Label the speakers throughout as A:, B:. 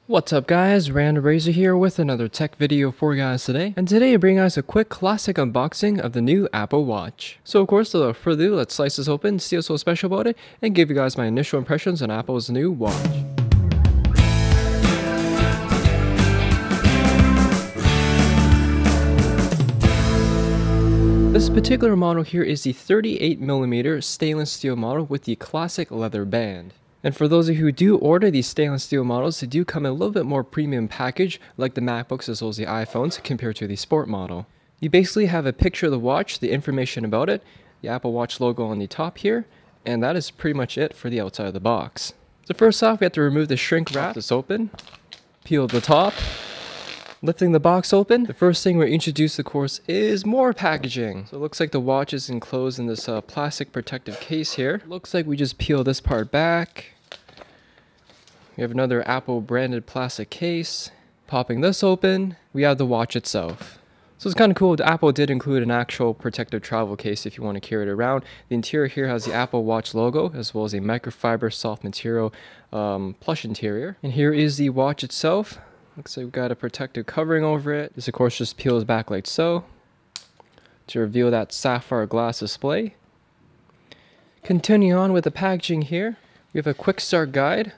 A: What's up guys, Random Razor here with another tech video for you guys today. And today I bring you guys a quick classic unboxing of the new Apple Watch. So of course, without further ado, let's slice this open, see what's so special about it, and give you guys my initial impressions on Apple's new watch. This particular model here is the 38mm stainless steel model with the classic leather band. And for those of you who do order these stainless steel models, they do come in a little bit more premium package, like the MacBooks as well as the iPhones, compared to the Sport model. You basically have a picture of the watch, the information about it, the Apple Watch logo on the top here, and that is pretty much it for the outside of the box. So first off, we have to remove the shrink wrap. This open, peel the top. Lifting the box open, the first thing we're introduced, of course, is more packaging. So it looks like the watch is enclosed in this plastic protective case here. Looks like we just peel this part back. We have another Apple branded plastic case. Popping this open, we have the watch itself. So it's kind of cool, Apple did include an actual protective travel case if you want to carry it around. The interior here has the Apple Watch logo, as well as a microfiber soft material plush interior. And here is the watch itself. Looks like we've got a protective covering over it. This of course just peels back like so to reveal that sapphire glass display. Continuing on with the packaging here, we have a quick start guide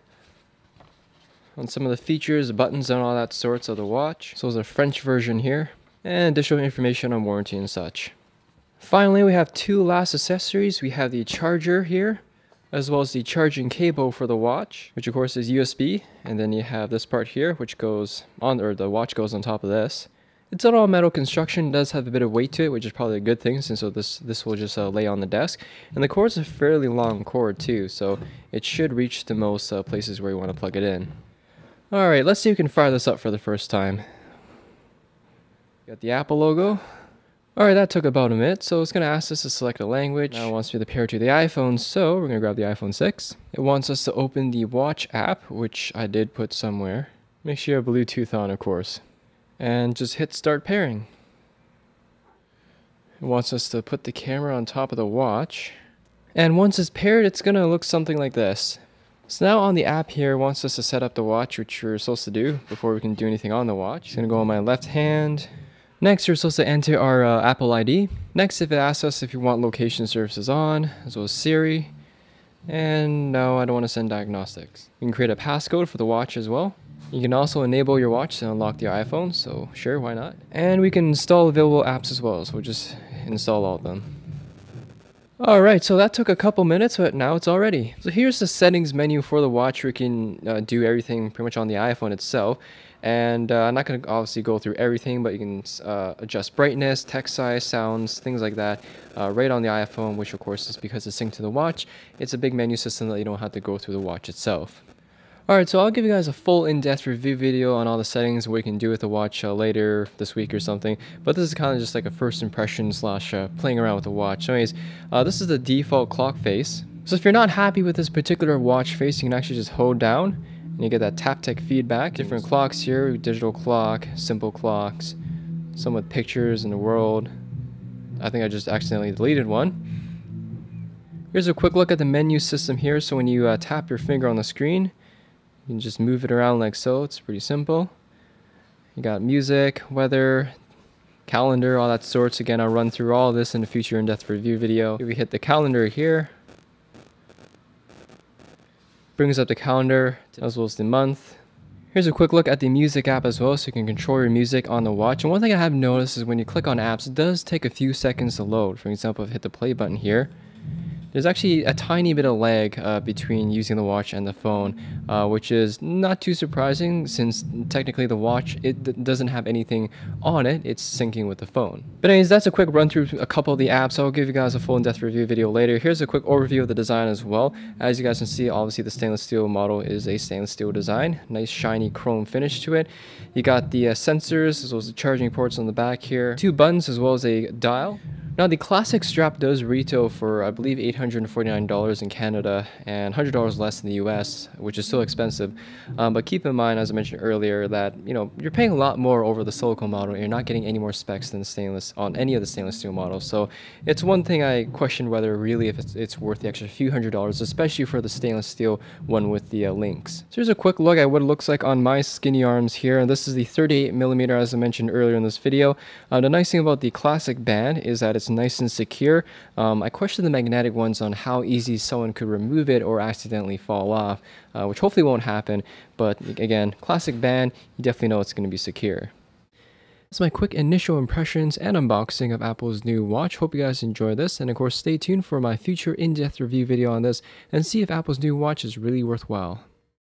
A: on some of the features, buttons, and all that sorts of the watch. So there's a French version here, and additional information on warranty and such. Finally, we have two last accessories. We have the charger here, as well as the charging cable for the watch, which of course is USB, and then you have this part here, which goes on, or the watch goes on top of this. It's an all metal construction, does have a bit of weight to it, which is probably a good thing, since this will just lay on the desk. And the cord's a fairly long cord too, so it should reach to most places where you want to plug it in. Alright, let's see if we can fire this up for the first time. Got the Apple logo. Alright, that took about a minute, so it's going to ask us to select a language. Now it wants me to pair to the iPhone, so we're going to grab the iPhone 6. It wants us to open the Watch app, which I did put somewhere. Make sure you have Bluetooth on, of course. And just hit start pairing. It wants us to put the camera on top of the watch. And once it's paired, it's going to look something like this. So now on the app here, it wants us to set up the watch, which we're supposed to do before we can do anything on the watch. It's going to go on my left hand. Next, you're supposed to enter our Apple ID. Next, if it asks us if you want location services on, as well as Siri. And no, I don't want to send diagnostics. You can create a passcode for the watch as well. You can also enable your watch to unlock the iPhone, so sure, why not? And we can install available apps as well, so we'll just install all of them. Alright, so that took a couple minutes, but now it's all ready. So here's the settings menu for the watch. We can do everything pretty much on the iPhone itself. And I'm not going to obviously go through everything, but you can adjust brightness, text size, sounds, things like that right on the iPhone, which of course is because it's synced to the watch. It's a big menu system that you don't have to go through the watch itself. Alright, so I'll give you guys a full in-depth review video on all the settings, what you can do with the watch later this week or something. But this is kind of just like a first impression slash playing around with the watch. So anyways, this is the default clock face. So if you're not happy with this particular watch face, you can actually just hold down and you get that Taptec feedback. Different clocks here, digital clock, simple clocks, some with pictures in the world. I think I just accidentally deleted one. Here's a quick look at the menu system here. So when you tap your finger on the screen, you can just move it around like so. It's pretty simple. You got music, weather, calendar, all that sorts. Again, I'll run through all of this in a future in-depth review video. If we hit the calendar here, brings up the calendar as well as the month. Here's a quick look at the music app as well, so you can control your music on the watch. And one thing I have noticed is when you click on apps, it does take a few seconds to load. For example, if I hit the play button here, there's actually a tiny bit of lag between using the watch and the phone, which is not too surprising since technically the watch, it doesn't have anything on it, it's syncing with the phone. But anyways, that's a quick run through a couple of the apps. I'll give you guys a full in-depth review video later. Here's a quick overview of the design as well. As you guys can see, obviously the stainless steel model is a stainless steel design. Nice shiny chrome finish to it. You got the sensors as well as the charging ports on the back here. Two buttons as well as a dial. Now the classic strap does retail for I believe $849 in Canada and $100 less in the US, which is still expensive. But keep in mind, as I mentioned earlier, that you're paying a lot more over the silicone model and you're not getting any more specs than stainless on any of the stainless steel models. So it's one thing I question whether really if it's worth the extra few $100s, especially for the stainless steel one with the links. So here's a quick look at what it looks like on my skinny arms here. And this is the 38mm as I mentioned earlier in this video. The nice thing about the classic band is that it's nice and secure. I question the magnetic ones on how easy someone could remove it or accidentally fall off, which hopefully won't happen. But again, classic band, you definitely know it's going to be secure. That's my quick initial impressions and unboxing of Apple's new watch. Hope you guys enjoy this, and of course stay tuned for my future in-depth review video on this and see if Apple's new watch is really worthwhile.